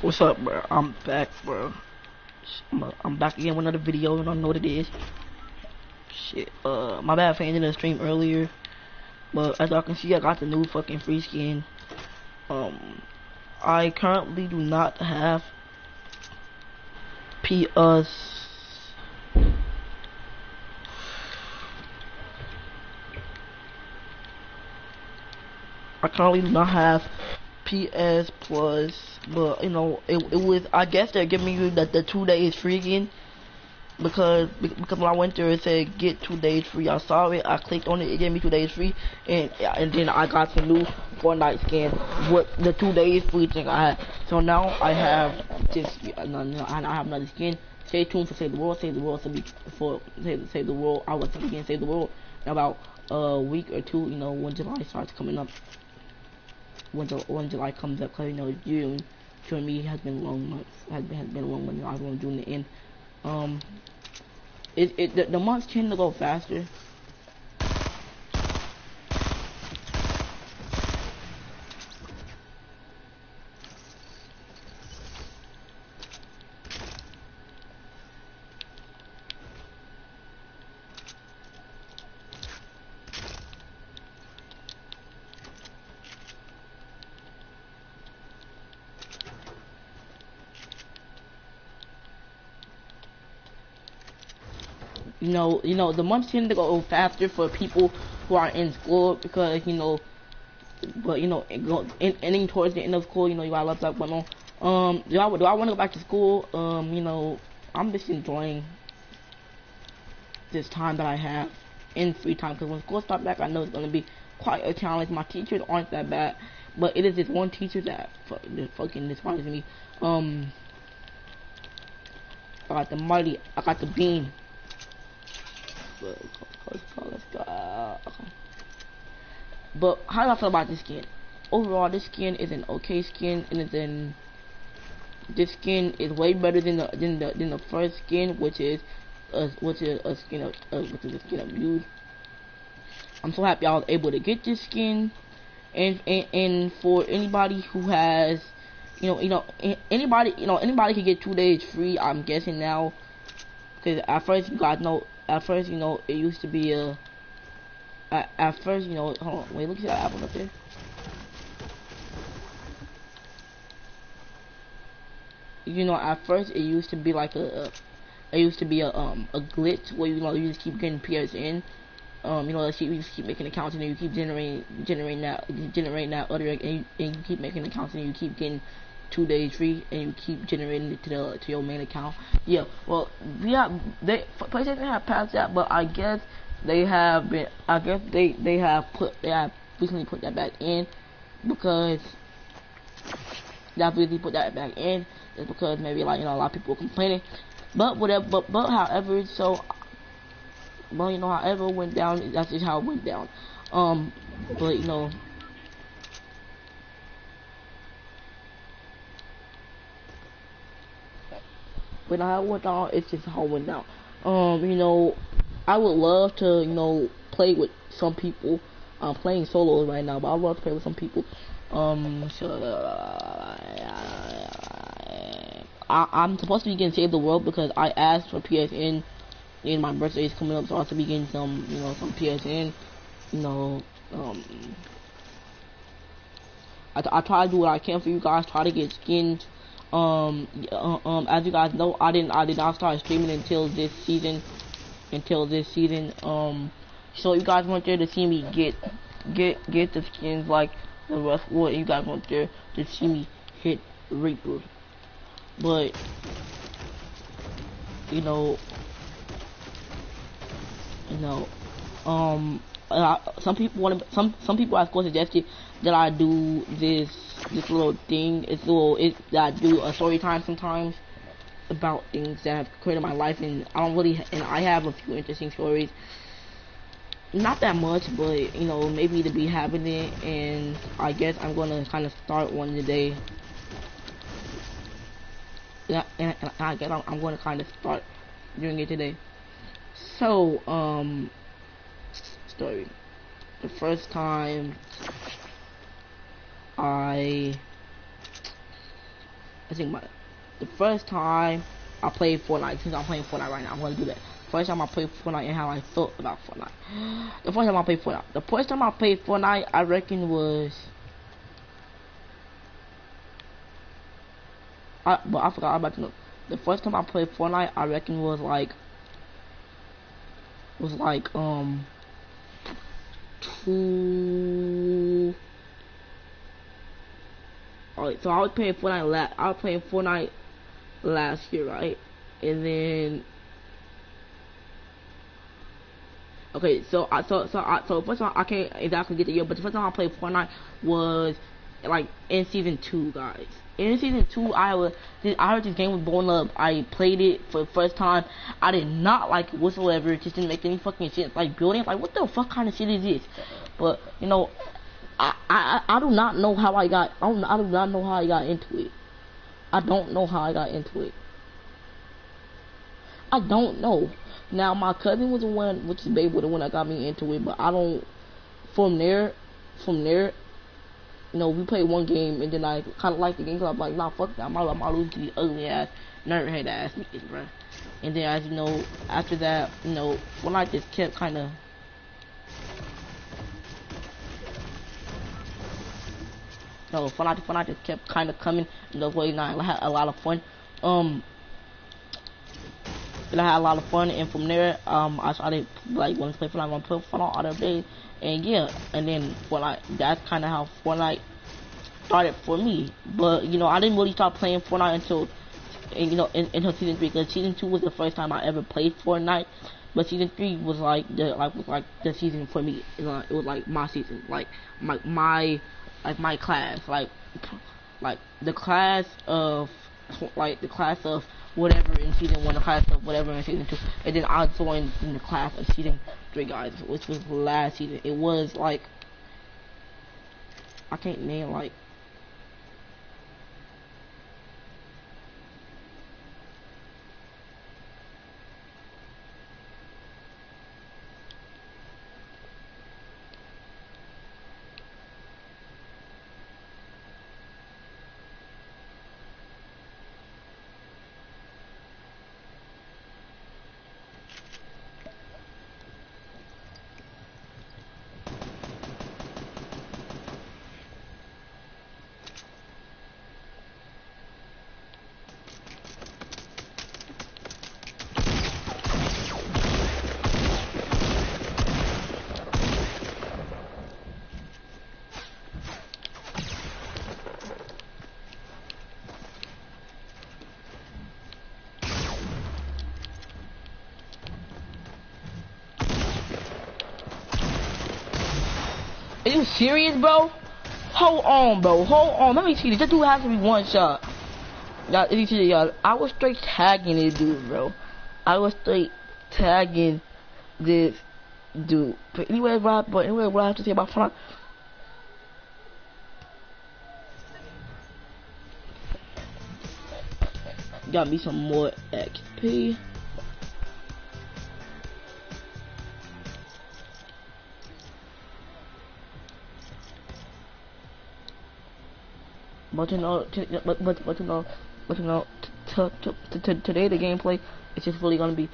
What's up, bro? I'm back, bro. I'm back again with another video. You don't know what it is. Shit. My bad for ending the stream earlier, but as y'all can see, I got the new fucking free skin. I currently do not have PS. I currently do not have PS Plus, but you know, it was. I guess they're giving you the 2 days free again. Because when I went there, it said get 2 days free. I saw it, I clicked on it, it gave me 2 days free, and then I got the new Fortnite skin with the 2 days free thing I had. So now I have this. I have another skin. Stay tuned for Save the World. Save the World to be for Save the World. I will again Save the World in about a week or two. You know, when July starts coming up. When July comes up, cause you know June for me has been long months. Has been a long month. I was on June the end. The months tend to go faster. You know, the months tend to go faster for people who are in school because, you know, but, you know, ending towards the end of school, you know, you got a lot of stuff going on. Do I want to go back to school? You know, I'm just enjoying this time that I have in free time because when school starts back, I know it's going to be quite a challenge. My teachers aren't that bad, but it is this one teacher that fucking despises me. I got the beam. Let's go. Okay. But how do I feel about this skin? Overall, this skin is an okay skin, and this skin is way better than the first skin, which is a skin of Muse. I'm so happy I was able to get this skin, and for anybody who has, anybody can get 2 days free. I'm guessing now, because at first you guys know. At first, you know, it used to be a. At first, you know, hold on, wait, look at that apple up there. You know, at first it used to be like a glitch where you just keep getting PSN. You know, you just keep making accounts and then you keep generating that other, and you keep making accounts and you keep getting 2 days free, and you keep generating it to your main account. Yeah, well, PlayStation have passed that, but I guess they have recently put that back in because is because maybe, like, you know, a lot of people are complaining, but whatever. But however, you know, however it went down, that's just how it went down. But you know. But how it went down, it's just how it went down. You know, I would love to, you know, play with some people. I'm playing solos right now, but I would love to play with some people. I'm supposed to be getting Save the World because I asked for PSN, and my birthday is coming up, so I have to be getting some, you know, some PSN. You know, I try to do what I can for you guys. Try to get skins. As you guys know, I did not start streaming until this season. So you guys went there to see me get the skins like the rest would. You guys went there to see me hit Reaper. But you know, some people of course suggested that I do this little thing. That I do a story time sometimes about things that have created my life, and I have a few interesting stories. Not that much, but you know, maybe to be having it, and I guess I'm gonna kind of start one today. Yeah, and I guess I'm gonna kind of start doing it today. So, story. The first time I I think about it. The first time I played Fortnite, since I'm playing Fortnite right now, I'm gonna do that. First time I played Fortnite and how I felt about Fortnite. The first time I played Fortnite. The first time I played Fortnite, I reckon was. But I forgot about to know. The first time I played Fortnite, I reckon was like two. Alright, so I was playing Fortnite last year, right? And then okay, so first time I can't exactly get the year, but the first time I played Fortnite was like in season 2, guys. In season 2, I heard this game was blowing up. I played it for the first time. I did not like it whatsoever. It just didn't make any fucking sense. Like building, like what the fuck kind of shit is this? But you know, I do not know how I got. I do not know how I got into it. I don't know how I got into it. I don't know. Now my cousin was the one, which is Babe, was the one that got me into it. But I don't. From there, you know, we played one game and then I kind of liked the game. So I'm like, nah, fuck that. I'm not losing to these ugly ass, nerdhead ass niggas, bro. And then as you know, after that, you know, when I just kept kind of. No, when I just kept kind of coming in the way, and I had a lot of fun. And I had a lot of fun, and from there, I started like wanting to play Fortnite, want to play Fortnite all the day, and yeah, and then Fortnite. That's kind of how Fortnite started for me. But you know, I didn't really start playing Fortnite until, until season 3, because season 2 was the first time I ever played Fortnite. But season 3 was like the season for me. It was like my season, like my class, like the class of whatever in season 1, the class of whatever in season 2, and then I joined in the class of season 3, guys, which was last season. It was like I can't name like. Are you serious, bro? Hold on, bro. Hold on. Let me see this. This dude has to be one shot. Y'all, if you see y'all, I was straight tagging this dude, bro. I was straight tagging this dude. But anyway, what I have to say about Fortnite. Got me some more XP. But you know, today the gameplay is just really gonna be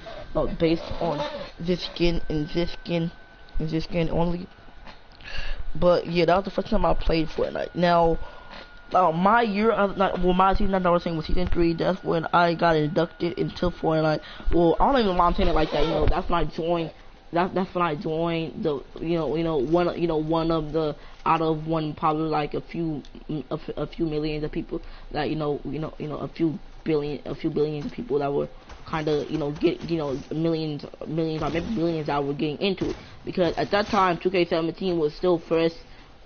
based on this skin and this skin and this skin only. But yeah, that was the first time I played Fortnite. Now, my year, my season, I was saying was season 3. That's when I got inducted into Fortnite. Well, I don't even know why I'm saying it like that. You know, that's when I joined. That's when I joined the one of the out of one probably like a few millions of people that a few billions of people that were kind of millions or maybe billions that were getting into it, because at that time 2K17 was still fresh,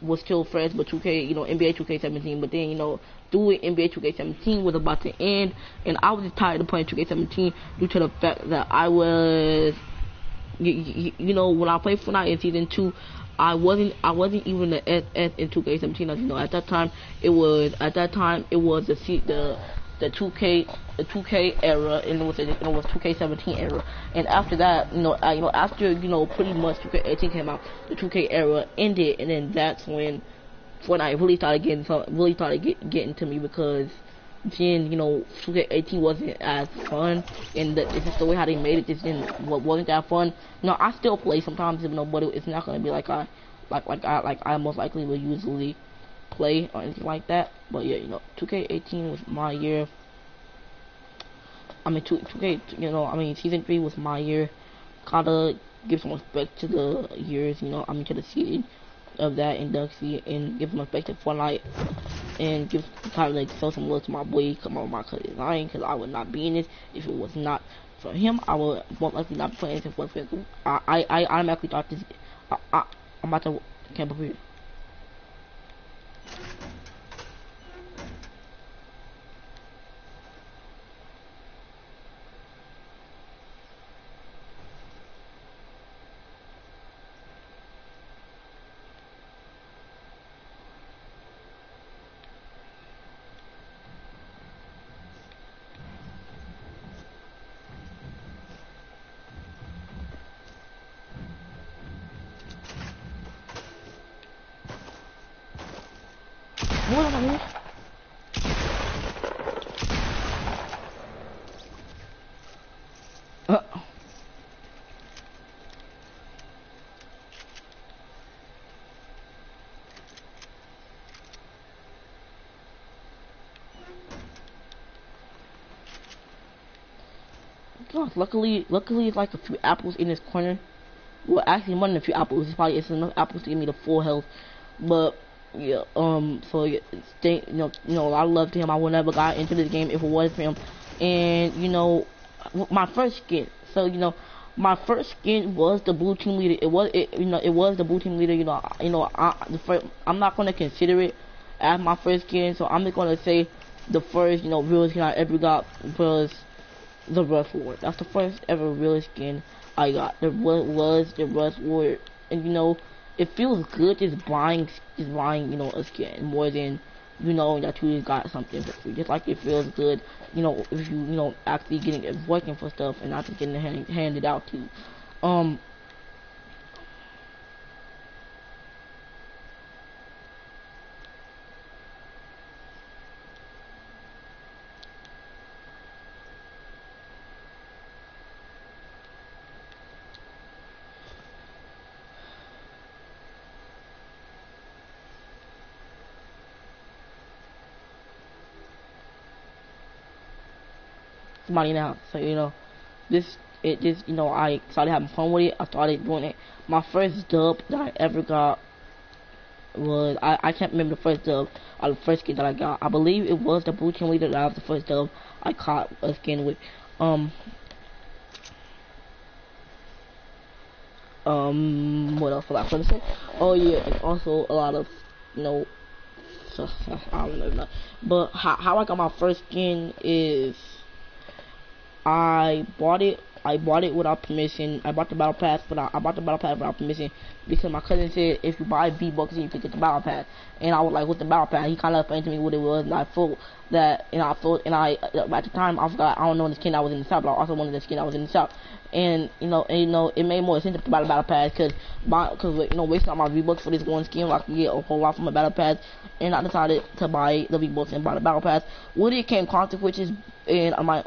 but 2K NBA 2K17, but then through it, NBA 2K17 was about to end, and I was just tired of playing 2K17 due to the fact that I was when I played Fortnite in season 2, I wasn't even the S in 2K17. As you know, at that time it was the 2K era, and it was 2K17 era. And after that, after pretty much 2K18 came out, the 2K era ended, and then that's when Fortnite really started getting to me, because then 2K18 wasn't as fun, and it's just the way how they made it just wasn't that fun. I still play sometimes, but it's not gonna be like I most likely will usually play or anything like that. But yeah, 2K18 was my year. I mean, 2K, season 3 was my year. Gotta give some respect to the years, to the season of that inductee, and give some respect to Fortnite, and give kind of like show some love to my boy, my cousin Ryan, because I would not be in this if it was not for him. I would most likely not be playing anything for him. I automatically thought this. I'm about to camp up here. What am I doing? Gosh, luckily it's like a few apples in this corner. Well, actually more than a few apples. It's enough apples to give me the full health. But yeah, so yeah, a lot of love to him. I would never got into this game if it wasn't for him. And my first skin. So my first skin was the blue team leader. It was the blue team leader. I'm not gonna consider it as my first skin. So I'm just gonna say the first real skin I ever got was the Rust War. That's the first ever real skin I got. Was the Rust War, and it feels good just buying a skin more than that you got something for free. Just like it feels good, if you actually getting it working for stuff and not just getting it handed out to you. Somebody now. So I started having fun with it. I started doing it. My first dub that I ever got was I can't remember the first dub or the first skin that I got. I believe it was the blue team leader that was the first dub I caught a skin with. What else was I gonna say? Oh yeah, and also a lot of I don't know. But how I got my first skin is I bought it. I bought it without permission. I bought the battle pass, but I bought the battle pass without permission because my cousin said if you buy V-Bucks, you can get the battle pass. And I was like, "With the battle pass?" He kind of explained to me what it was, and I thought that, at the time I forgot. I don't know the skin I was in the south, but I also wanted the skin I was in the south. And it made more sense to buy the battle pass because wasting all my V-Bucks for this one skin, I could get a whole lot from the battle pass. And I decided to buy the V-Bucks and buy the battle pass. With it came consequences, and I might.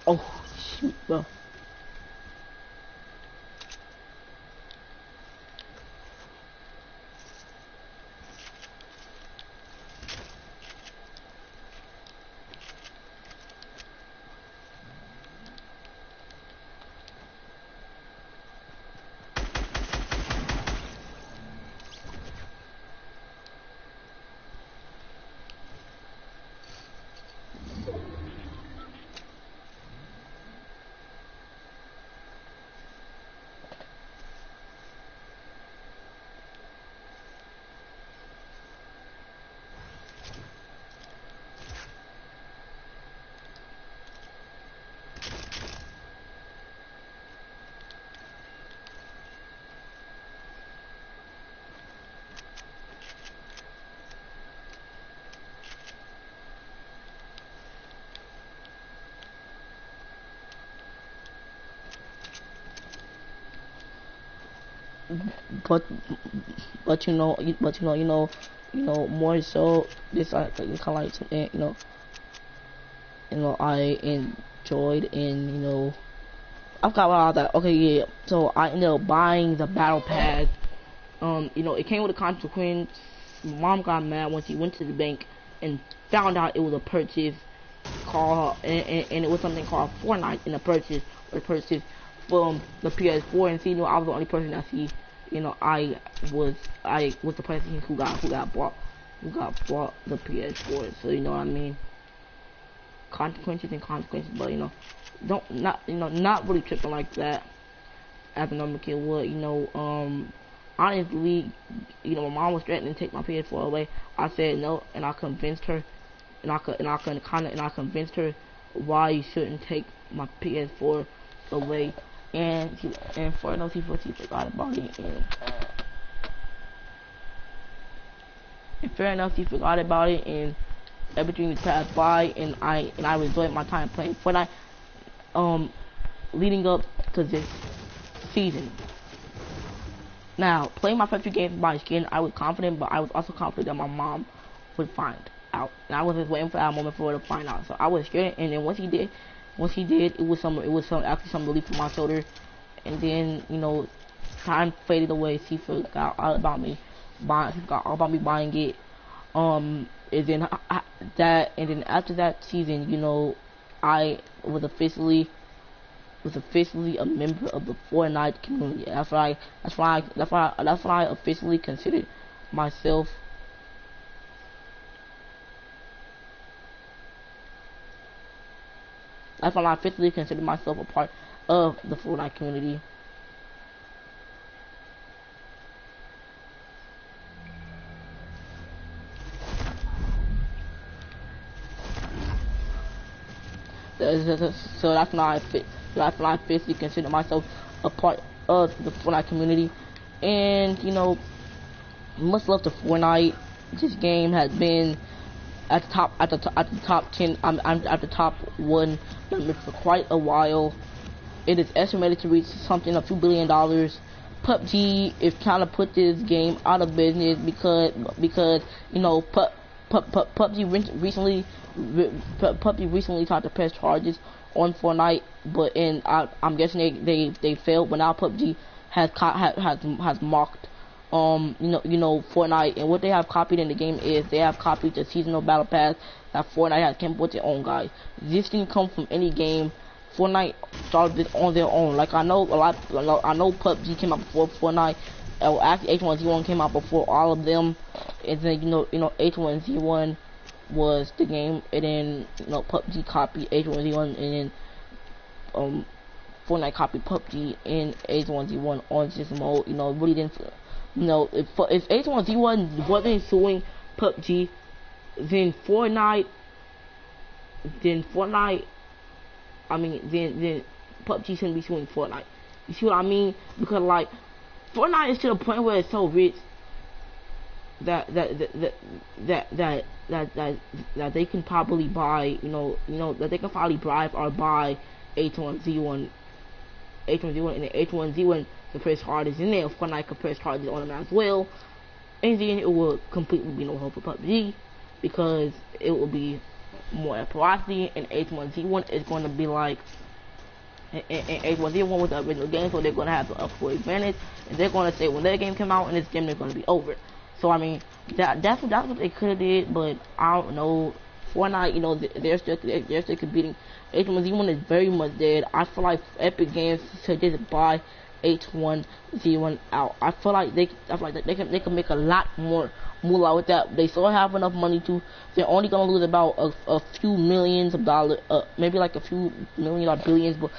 Oh, shoot, well. but more so this kind of like something I enjoyed, and I forgot about all that. Okay, yeah. So I ended up buying the battle pass. It came with a consequence. My mom got mad when she went to the bank and found out it was a purchase called, and it was something called Fortnite in the purchase, or purchase from the PS4. And I was the only person that I was the person who got bought the PS4. So you know what I mean. Consequences and consequences, but not really tripping like that as a normal kid would. Honestly, my mom was threatening to take my PS4 away. I said no, and I convinced her, and I convinced her why you shouldn't take my PS4 away. And for those people, she forgot about it, and fair enough, she forgot about it, and everything passed by, and I enjoyed my time playing Fortnite. Leading up to this season. Now, playing my first few games by skin, I was confident, but I was also confident that my mom would find out, and I was just waiting for that moment for her to find out. So I was scared, and then once he did, it was actually some relief from my shoulder, and then time faded away. She forgot all about me buying it. And then after that season, I was officially a member of the Fortnite community. That's why I officially considered myself a part of the Fortnite community. So that's when I officially consider myself a part of the Fortnite community. And much love to Fortnite. This game has been at the top 10. I'm at the top 1 for quite a while. It is estimated to reach something a few $1 billion. PUBG is trying to put this game out of business because PUBG recently tried to press charges on Fortnite, but I'm guessing they failed. But now PUBG has mocked Fortnite, and what they have copied in the game is they have copied the seasonal battle pass that Fortnite has come up with their own, guys. This didn't come from any game. Fortnite started it on their own. Like I know PUBG came out before Fortnite. Actually, H1Z1 came out before all of them, and then H1Z1 was the game, and then PUBG copied H1Z1, and then Fortnite copied PUBG and H1Z1 on this mode. Really didn't. If H1Z1 wasn't suing PUBG, then Fortnite, then PUBG shouldn't be suing Fortnite. You see what I mean? Because like Fortnite is to the point where it's so rich that they can probably buy, that they can probably bribe or buy H1Z1, and the H1Z1 can press charges in there. Fortnite can press charges on them as well, and then it will completely be no hope for PUBG because it will be more porosity, and H1Z1 is going to be like. And H1Z1 was the original game, so they're going to have the upward advantage, and they're going to say when their game came out and this game is going to be over. So I mean, that's what they could have did, but I don't know. Fortnite, they're still competing. H1Z1 is very much dead. I feel like Epic Games should just buy H1Z1 out. I feel like they can make a lot more moolah with that. They still have enough money to. They're only gonna lose about a few millions of dollars, maybe like a few million or billions, but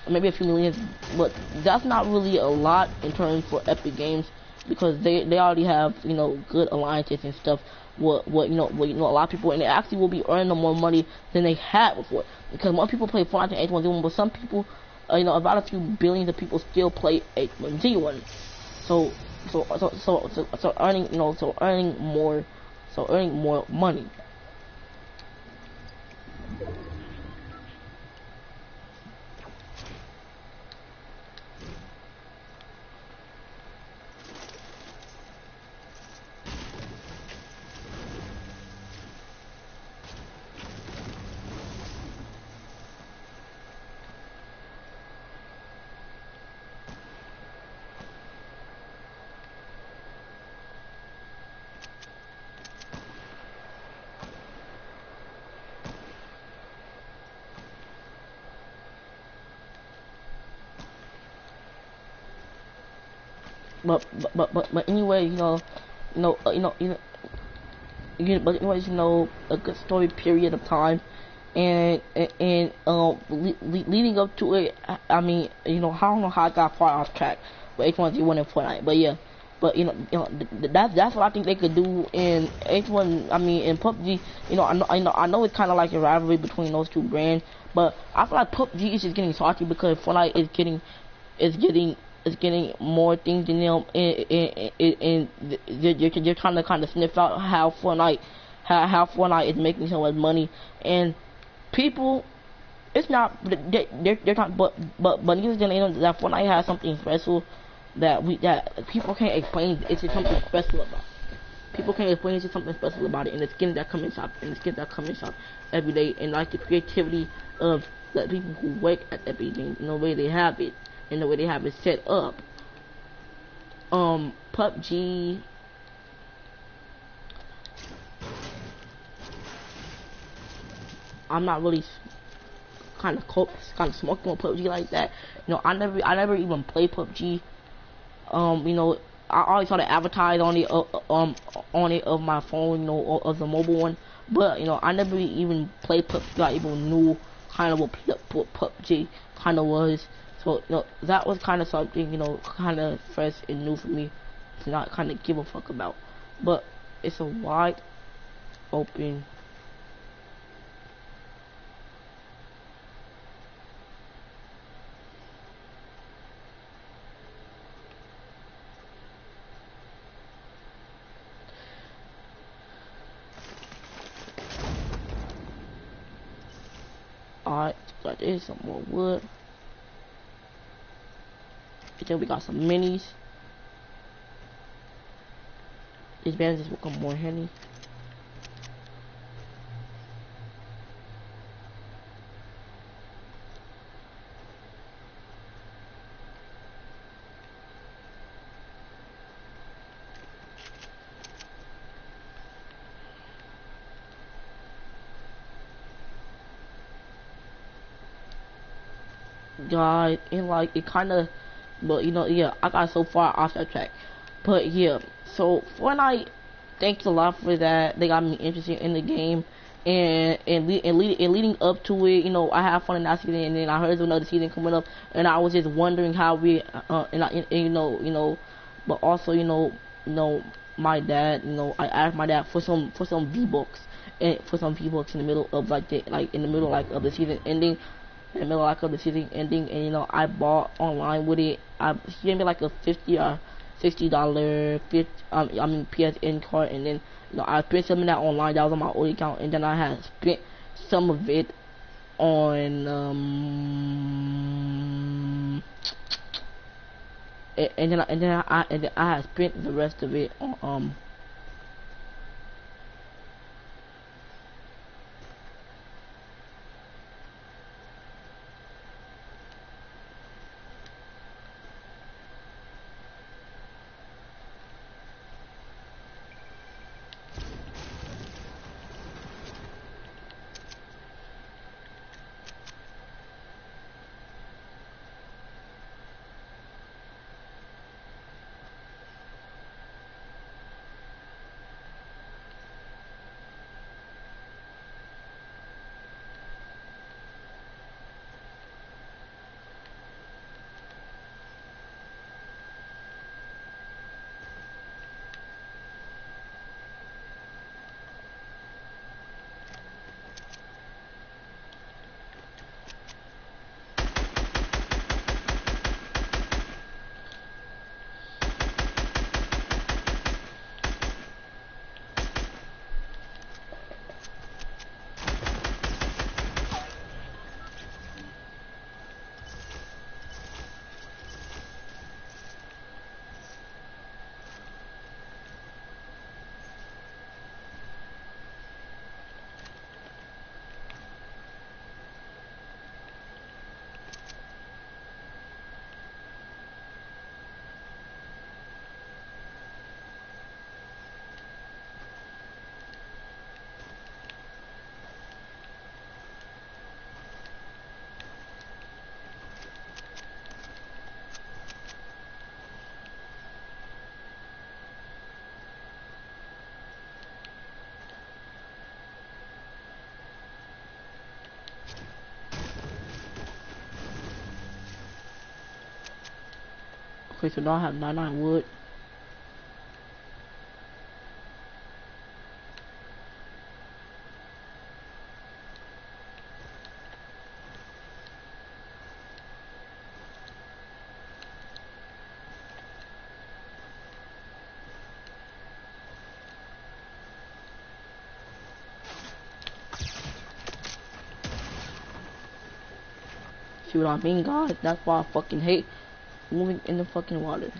maybe a few millions. But that's not really a lot in terms for Epic Games because they already have good alliances and stuff. A lot of people, and they actually will be earning more money than they had before because more people play Fortnite than H1Z1, but some people, about a few billions of people still play H1Z1. So earning more money. but anyway, you know, you know, you know, but anyways, a good story period of time, leading up to it, I mean, I don't know how I got far off track with H1Z1 and Fortnite, but yeah, but that's what I think they could do in H1. I mean, in PUBG, I know it's kind of like a rivalry between those two brands, but I feel like PUBG is just getting salty because Fortnite is getting more things in them, and you're trying to kind of sniff out how Fortnite is making so much money, and people, it's not, they're not, but niggas gonna know that Fortnite has something special that people can't explain. It's just something special about it. People can't explain, it's just something special about it, and the skins that come in shop, every day, and like the creativity of the people who work at that building, and the way they have it, and the way they have it set up. PUBG, I'm not really kind of smoking on PUBG like that. I never even played PUBG. I always saw the advertise on it of my phone, of the mobile one. But I never even played PUBG. I even knew kind of what PUBG kind of was. So that was kind of something kind of fresh and new for me to not kind of give a fuck about. But it's a wide open. Alright, got this, some more wood. And then we got some minis. These bandages will become more handy. Guys, and like it kind of, but yeah, I got so far off that track. But yeah, so Fortnite, thanks a lot for that. They got me interested in the game, and leading up to it, I had fun in that season, and then I heard there's another season coming up, and I was just wondering how we, but also my dad, I asked my dad for some V-Bucks, and for some V-Bucks in the middle of in the middle of the season ending. In the middle of the season ending, and I bought online with it. He gave me like a $50 or $60 PSN card, and then I spent some of that online. That was on my old account, and then I had spent some of it on and then I had spent the rest of it on Okay, so now I have 99 wood. See what I mean, guys? That's why I fucking hate moving in the fucking water.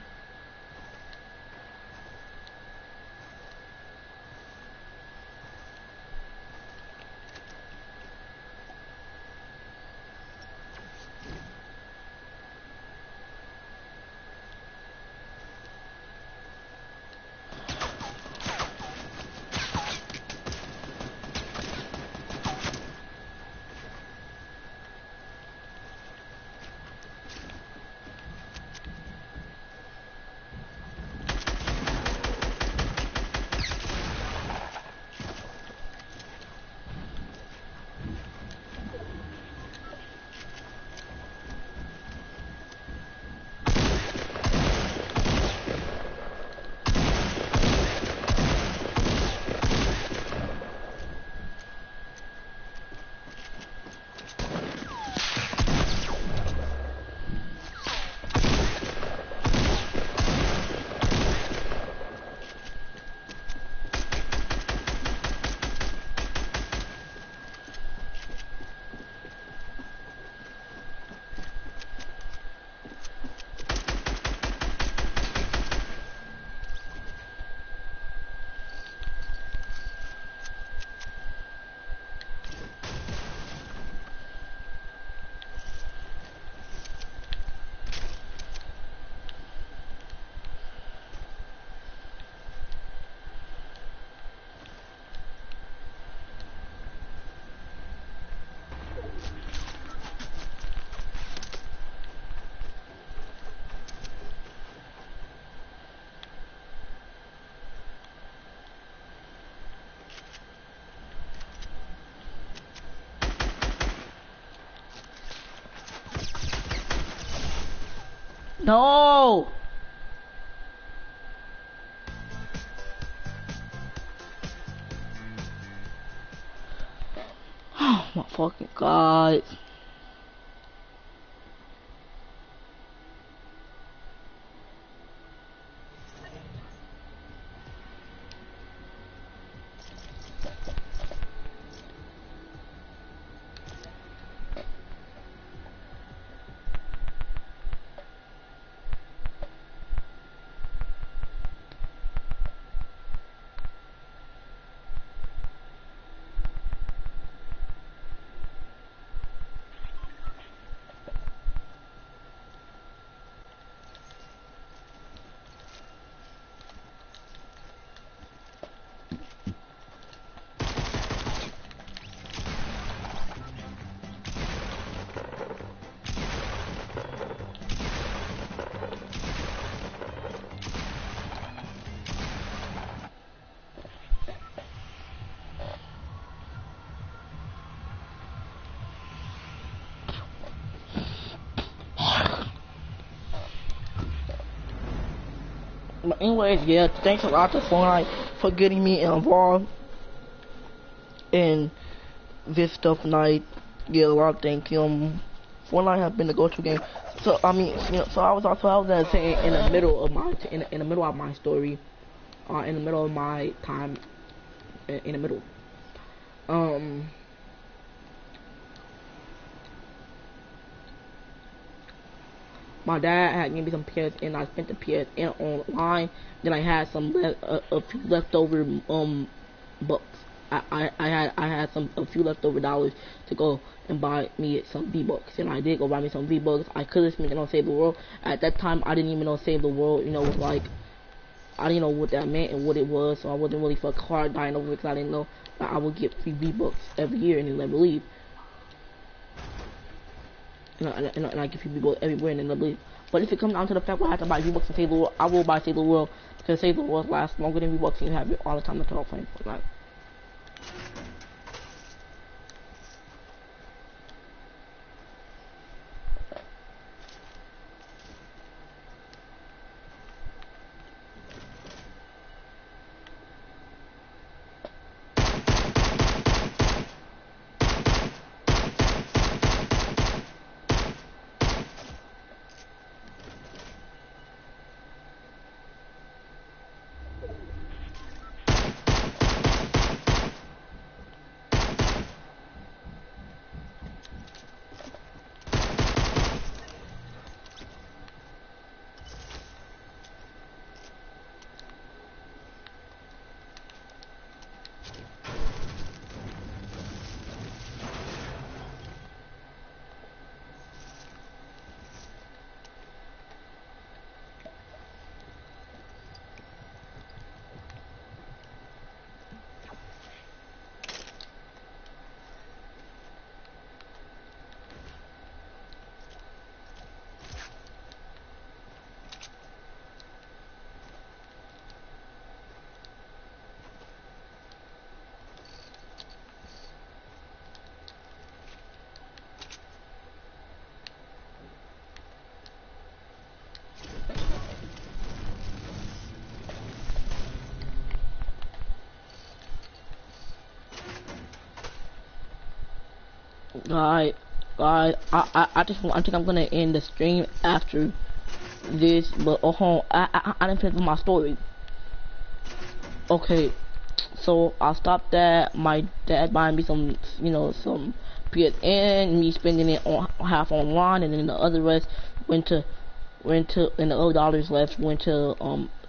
No! Oh my fucking god. But anyways, yeah, thanks a lot to Fortnite for getting me involved in this stuff night. Yeah, a lot. Thank you. Fortnite has been the go-to game. So I mean, you know, so I was gonna say in the middle of my in the middle of my story, in the middle of my time, in the middle. My dad had given me some PSN. I spent the PSN online. Then I had some a few leftover bucks. I had a few leftover dollars to go and buy me some V-Bucks, and I did go buy me some V-Bucks. I could have spent it on Save the World. At that time, I didn't even know Save the World, you know, was like, I didn't know what that meant and what it was, so I wasn't really fucking hard dying over it because I didn't know that I would get free V-Bucks every year and then never leave. And I get free V-Bucks everywhere and then never leave. But if it comes down to the fact where I have to buy V-Bucks and Save the World, I will buy Save the World because Save the World lasts longer than V-Bucks and you have it all the time to talk playing Fortnite. Alright, alright. I think I'm gonna end the stream after this, but I didn't finish my story. Okay, so I stopped that. My dad buying me some, some PSN, me spending it on half online, and then the other rest went to, and the other dollars left went to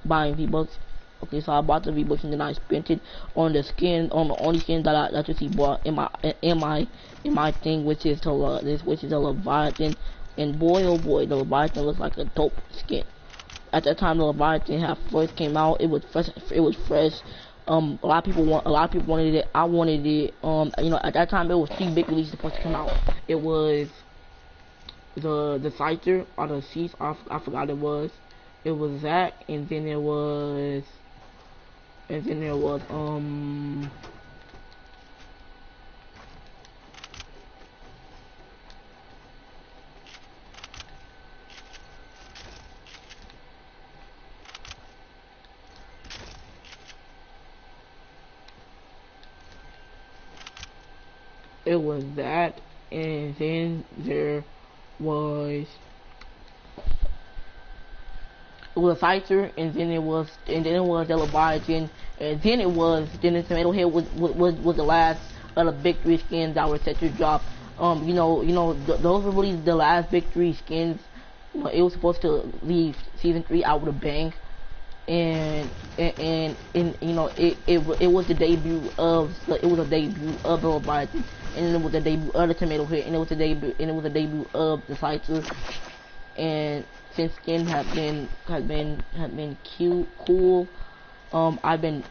buying V-Bucks. Okay, so I bought the V-Bucks and then I spent it on the skin, on the only skin that he bought in my thing, which is the Leviathan. And boy, oh boy, the Leviathan looks like a dope skin. At that time, the Leviathan had first came out. It was fresh. It was fresh. A lot of people wanted it. I wanted it. At that time, it was 3 big releases supposed to come out. It was the Scyther or the Cease. I forgot it was. It was that, and then there was it was that, and then there was a Scyther, and then it was the Leviathan, and then the Tomato Head was the last of the big 3 skins that were set to drop. Those were really the last big 3 skins. It was supposed to leave season 3 out with a bang, and it was the debut of the Leviathan, and it was the debut of the Tomato Head, and it was the debut of the Scyther. And since skin have been cute, cool, I've been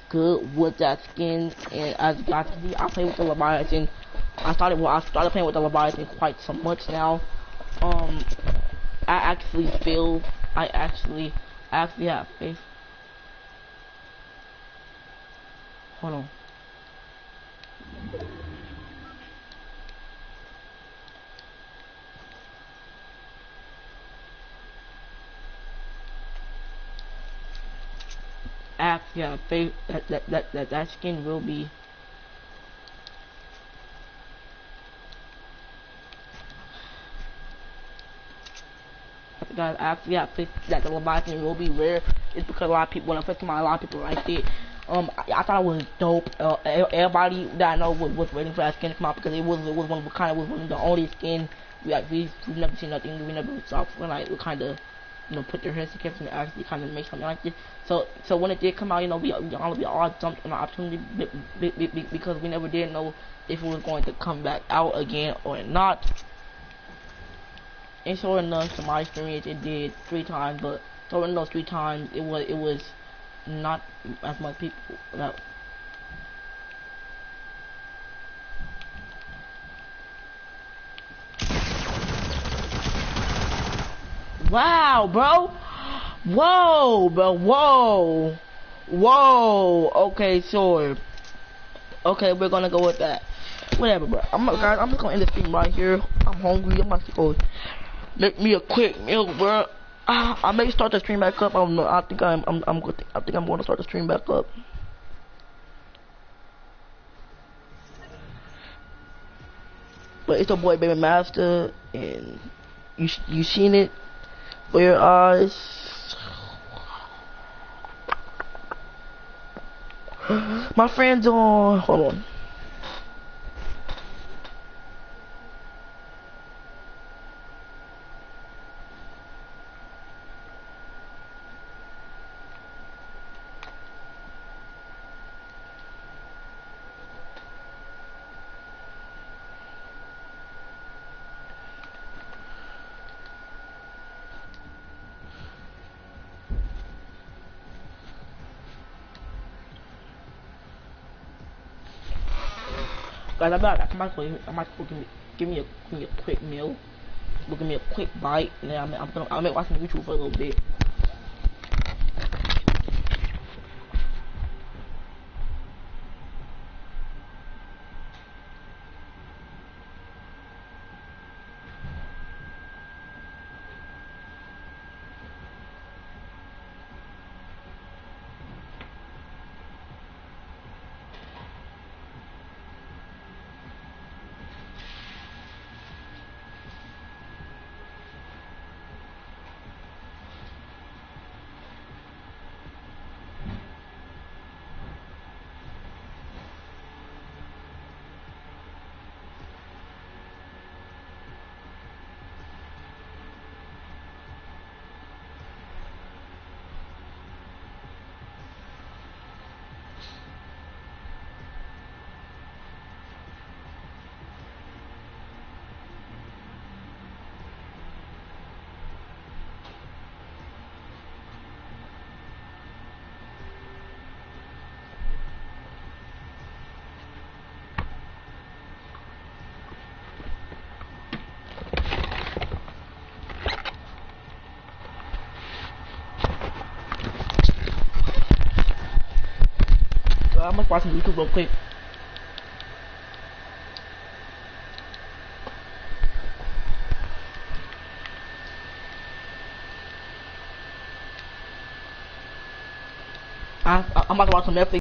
good with that skin, and as you guys can see, I play with the Leviathan. I started playing with the Leviathan quite so much now. I actually have faith. Hold on. Actually have faith that skin will be. Guys, actually have faith that the Leviathan will be rare. It's because a lot of people, when I first came out, a lot of people liked it. I thought it was dope. Everybody that I know was waiting for that skin to come out because it was one of the only skin we've never seen nothing. We never saw Fortnite. We kind of put their hands together and actually kind of make something like this. So when it did come out, we all jumped on the opportunity because we never did know if it was going to come back out again or not. And sure enough, to my experience, it did 3 times, but during those 3 times, it was not as much people that. Wow, bro. Whoa, bro. Whoa. Okay, sure. Okay, we're gonna go with that. Whatever, bro. Guys, I'm just gonna end the stream right here. I'm hungry. I'm about to go make me a quick meal, bro. I may start the stream back up. I don't know. I think I'm going to start the stream back up. But it's your boy Baby Master, and you seen it with your eyes. My friend's on. Hold on. Guys, I might give me a quick meal. Give me a quick bite, and then I'm gonna watch some YouTube for a little bit. I'm gonna watch some YouTube real quick. I'm about to watch some Netflix.